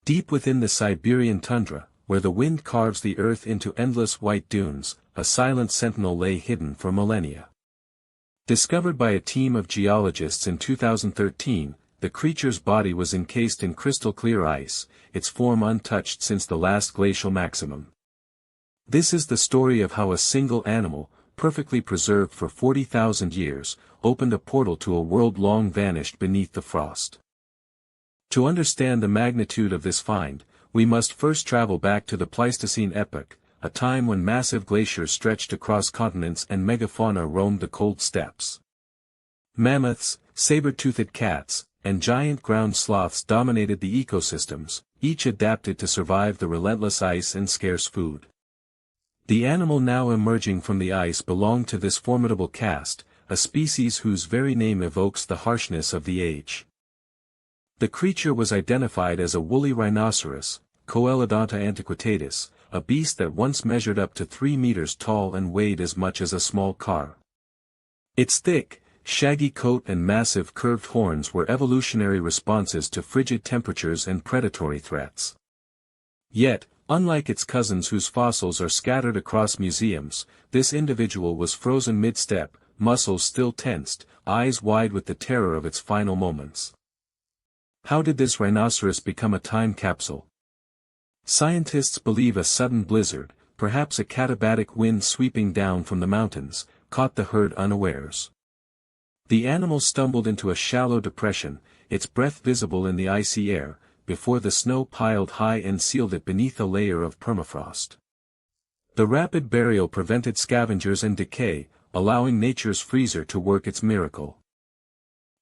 Deep within the Siberian tundra, where the wind carves the earth into endless white dunes, a silent sentinel lay hidden for millennia. Discovered by a team of geologists in 2013, the creature's body was encased in crystal-clear ice, its form untouched since the last glacial maximum. This is the story of how a single animal, perfectly preserved for 40,000 years, opened a portal to a world long vanished beneath the frost. To understand the magnitude of this find, we must first travel back to the Pleistocene epoch, a time when massive glaciers stretched across continents and megafauna roamed the cold steppes. Mammoths, saber-toothed cats, and giant ground sloths dominated the ecosystems, each adapted to survive the relentless ice and scarce food. The animal now emerging from the ice belonged to this formidable caste, a species whose very name evokes the harshness of the age. The creature was identified as a woolly rhinoceros, Coelodonta antiquitatis, a beast that once measured up to 3 meters tall and weighed as much as a small car. Its thick, shaggy coat and massive curved horns were evolutionary responses to frigid temperatures and predatory threats. Yet, unlike its cousins whose fossils are scattered across museums, this individual was frozen mid-step, muscles still tensed, eyes wide with the terror of its final moments. How did this rhinoceros become a time capsule? Scientists believe a sudden blizzard, perhaps a katabatic wind sweeping down from the mountains, caught the herd unawares. The animal stumbled into a shallow depression, its breath visible in the icy air, before the snow piled high and sealed it beneath a layer of permafrost. The rapid burial prevented scavengers and decay, allowing nature's freezer to work its miracle.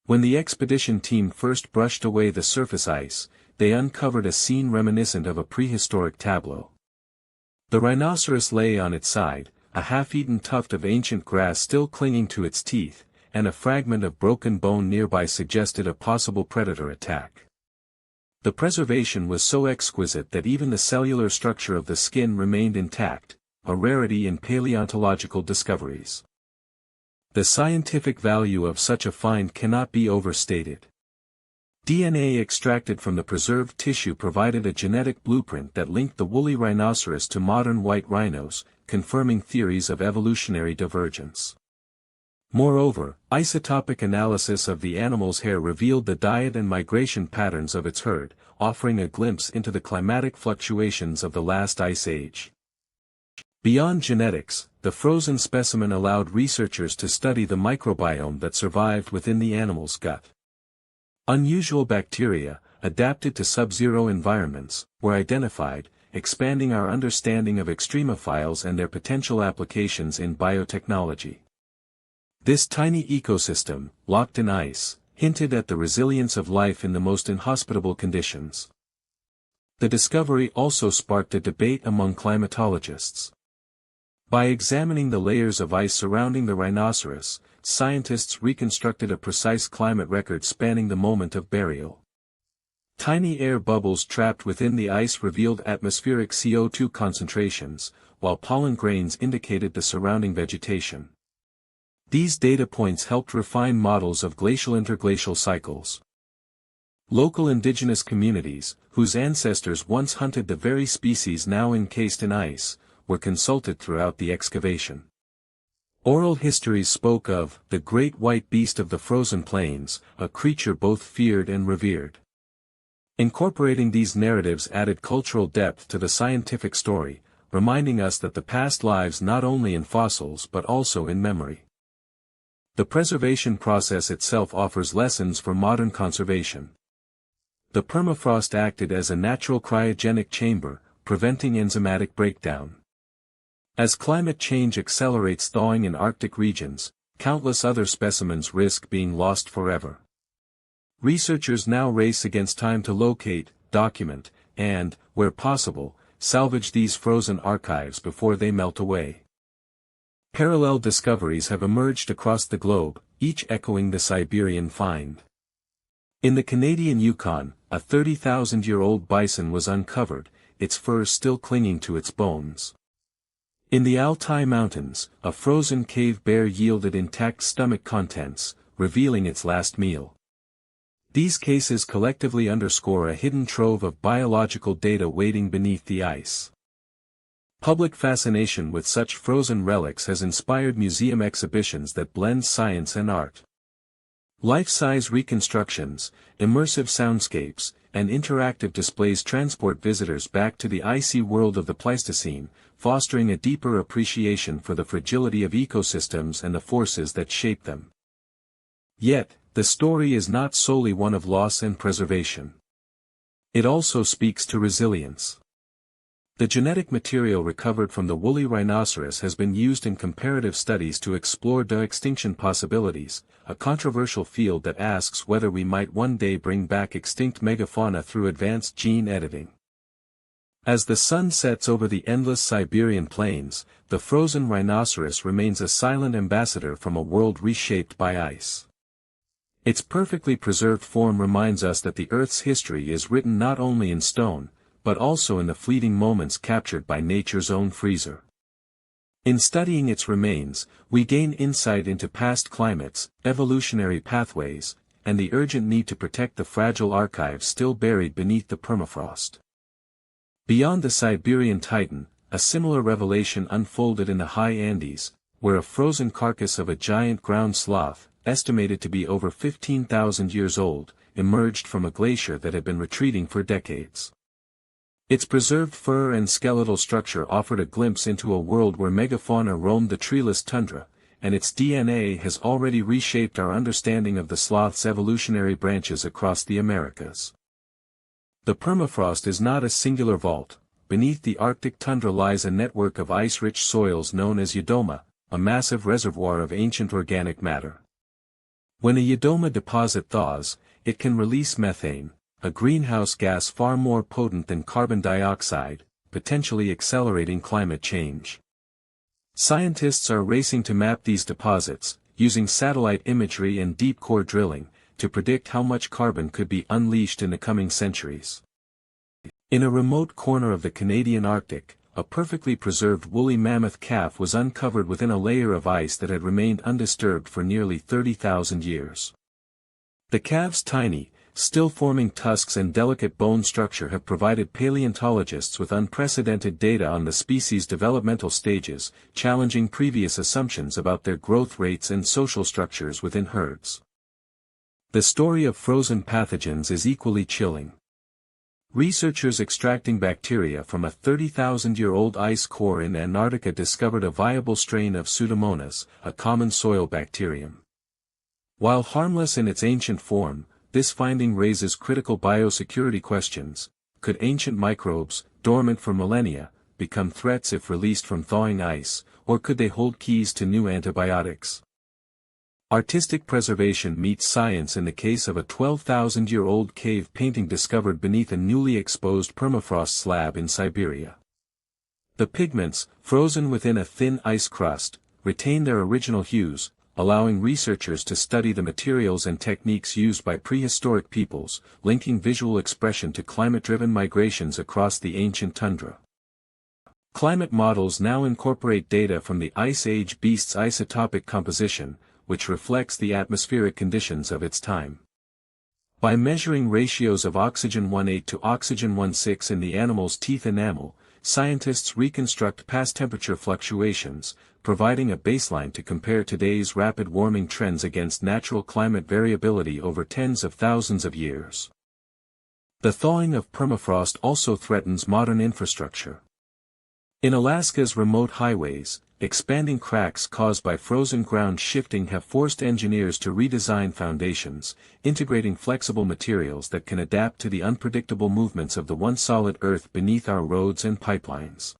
When the expedition team first brushed away the surface ice, they uncovered a scene reminiscent of a prehistoric tableau. The rhinoceros lay on its side, a half-eaten tuft of ancient grass still clinging to its teeth, and a fragment of broken bone nearby suggested a possible predator attack. The preservation was so exquisite that even the cellular structure of the skin remained intact, a rarity in paleontological discoveries. The scientific value of such a find cannot be overstated. DNA extracted from the preserved tissue provided a genetic blueprint that linked the woolly rhinoceros to modern white rhinos, confirming theories of evolutionary divergence. Moreover, isotopic analysis of the animal's hair revealed the diet and migration patterns of its herd, offering a glimpse into the climatic fluctuations of the last ice age. Beyond genetics, the frozen specimen allowed researchers to study the microbiome that survived within the animal's gut. Unusual bacteria, adapted to sub-zero environments, were identified, expanding our understanding of extremophiles and their potential applications in biotechnology. This tiny ecosystem, locked in ice, hinted at the resilience of life in the most inhospitable conditions. The discovery also sparked a debate among climatologists. By examining the layers of ice surrounding the rhinoceros, scientists reconstructed a precise climate record spanning the moment of burial. Tiny air bubbles trapped within the ice revealed atmospheric CO2 concentrations, while pollen grains indicated the surrounding vegetation. These data points helped refine models of glacial-interglacial cycles. Local indigenous communities, whose ancestors once hunted the very species now encased in ice, were consulted throughout the excavation. Oral histories spoke of the great white beast of the frozen plains, a creature both feared and revered. Incorporating these narratives added cultural depth to the scientific story, reminding us that the past lives not only in fossils but also in memory. The preservation process itself offers lessons for modern conservation. The permafrost acted as a natural cryogenic chamber, preventing enzymatic breakdown. As climate change accelerates thawing in Arctic regions, countless other specimens risk being lost forever. Researchers now race against time to locate, document, and, where possible, salvage these frozen archives before they melt away. Parallel discoveries have emerged across the globe, each echoing the Siberian find. In the Canadian Yukon, a 30,000-year-old bison was uncovered, its fur still clinging to its bones. In the Altai Mountains, a frozen cave bear yielded intact stomach contents, revealing its last meal. These cases collectively underscore a hidden trove of biological data waiting beneath the ice. Public fascination with such frozen relics has inspired museum exhibitions that blend science and art. Life-size reconstructions, immersive soundscapes, and interactive displays transport visitors back to the icy world of the Pleistocene, fostering a deeper appreciation for the fragility of ecosystems and the forces that shape them. Yet, the story is not solely one of loss and preservation. It also speaks to resilience. The genetic material recovered from the woolly rhinoceros has been used in comparative studies to explore de-extinction possibilities, a controversial field that asks whether we might one day bring back extinct megafauna through advanced gene editing. As the sun sets over the endless Siberian plains, the frozen rhinoceros remains a silent ambassador from a world reshaped by ice. Its perfectly preserved form reminds us that the Earth's history is written not only in stone, but also in the fleeting moments captured by nature's own freezer. In studying its remains, we gain insight into past climates, evolutionary pathways, and the urgent need to protect the fragile archives still buried beneath the permafrost. Beyond the Siberian titan, a similar revelation unfolded in the high Andes, where a frozen carcass of a giant ground sloth, estimated to be over 15,000 years old, emerged from a glacier that had been retreating for decades. Its preserved fur and skeletal structure offered a glimpse into a world where megafauna roamed the treeless tundra, and its DNA has already reshaped our understanding of the sloth's evolutionary branches across the Americas. The permafrost is not a singular vault. Beneath the Arctic tundra lies a network of ice-rich soils known as Yedoma, a massive reservoir of ancient organic matter. When a Yedoma deposit thaws, it can release methane, a greenhouse gas far more potent than carbon dioxide, potentially accelerating climate change. Scientists are racing to map these deposits, using satellite imagery and deep core drilling, to predict how much carbon could be unleashed in the coming centuries. In a remote corner of the Canadian Arctic, a perfectly preserved woolly mammoth calf was uncovered within a layer of ice that had remained undisturbed for nearly 30,000 years. The calf's tiny, still-forming tusks and delicate bone structure have provided paleontologists with unprecedented data on the species' developmental stages, challenging previous assumptions about their growth rates and social structures within herds. The story of frozen pathogens is equally chilling. Researchers extracting bacteria from a 30,000-year-old ice core in Antarctica discovered a viable strain of Pseudomonas, a common soil bacterium. While harmless in its ancient form, this finding raises critical biosecurity questions. Could ancient microbes, dormant for millennia, become threats if released from thawing ice, or could they hold keys to new antibiotics? Artistic preservation meets science in the case of a 12,000-year-old cave painting discovered beneath a newly exposed permafrost slab in Siberia. The pigments, frozen within a thin ice crust, retain their original hues, allowing researchers to study the materials and techniques used by prehistoric peoples, linking visual expression to climate-driven migrations across the ancient tundra. Climate models now incorporate data from the Ice Age beast's isotopic composition, which reflects the atmospheric conditions of its time. By measuring ratios of oxygen 18 to oxygen 16 in the animal's teeth enamel, scientists reconstruct past temperature fluctuations, providing a baseline to compare today's rapid warming trends against natural climate variability over tens of thousands of years. The thawing of permafrost also threatens modern infrastructure. In Alaska's remote highways, expanding cracks caused by frozen ground shifting have forced engineers to redesign foundations, integrating flexible materials that can adapt to the unpredictable movements of the once solid earth beneath our roads and pipelines.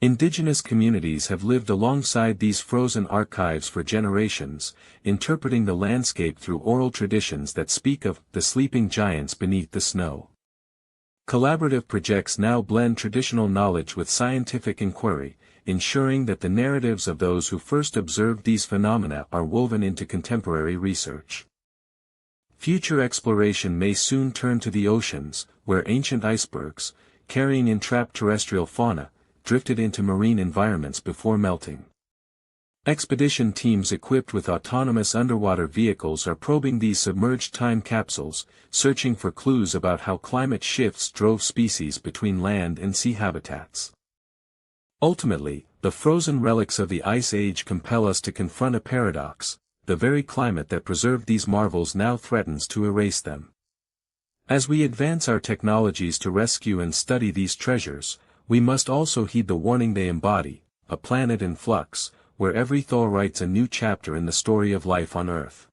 Indigenous communities have lived alongside these frozen archives for generations, interpreting the landscape through oral traditions that speak of the sleeping giants beneath the snow. Collaborative projects now blend traditional knowledge with scientific inquiry, ensuring that the narratives of those who first observed these phenomena are woven into contemporary research. Future exploration may soon turn to the oceans, where ancient icebergs, carrying entrapped terrestrial fauna, drifted into marine environments before melting. Expedition teams equipped with autonomous underwater vehicles are probing these submerged time capsules, searching for clues about how climate shifts drove species between land and sea habitats. Ultimately, the frozen relics of the Ice Age compel us to confront a paradox: the very climate that preserved these marvels now threatens to erase them. As we advance our technologies to rescue and study these treasures, we must also heed the warning they embody: a planet in flux, where every thaw writes a new chapter in the story of life on Earth.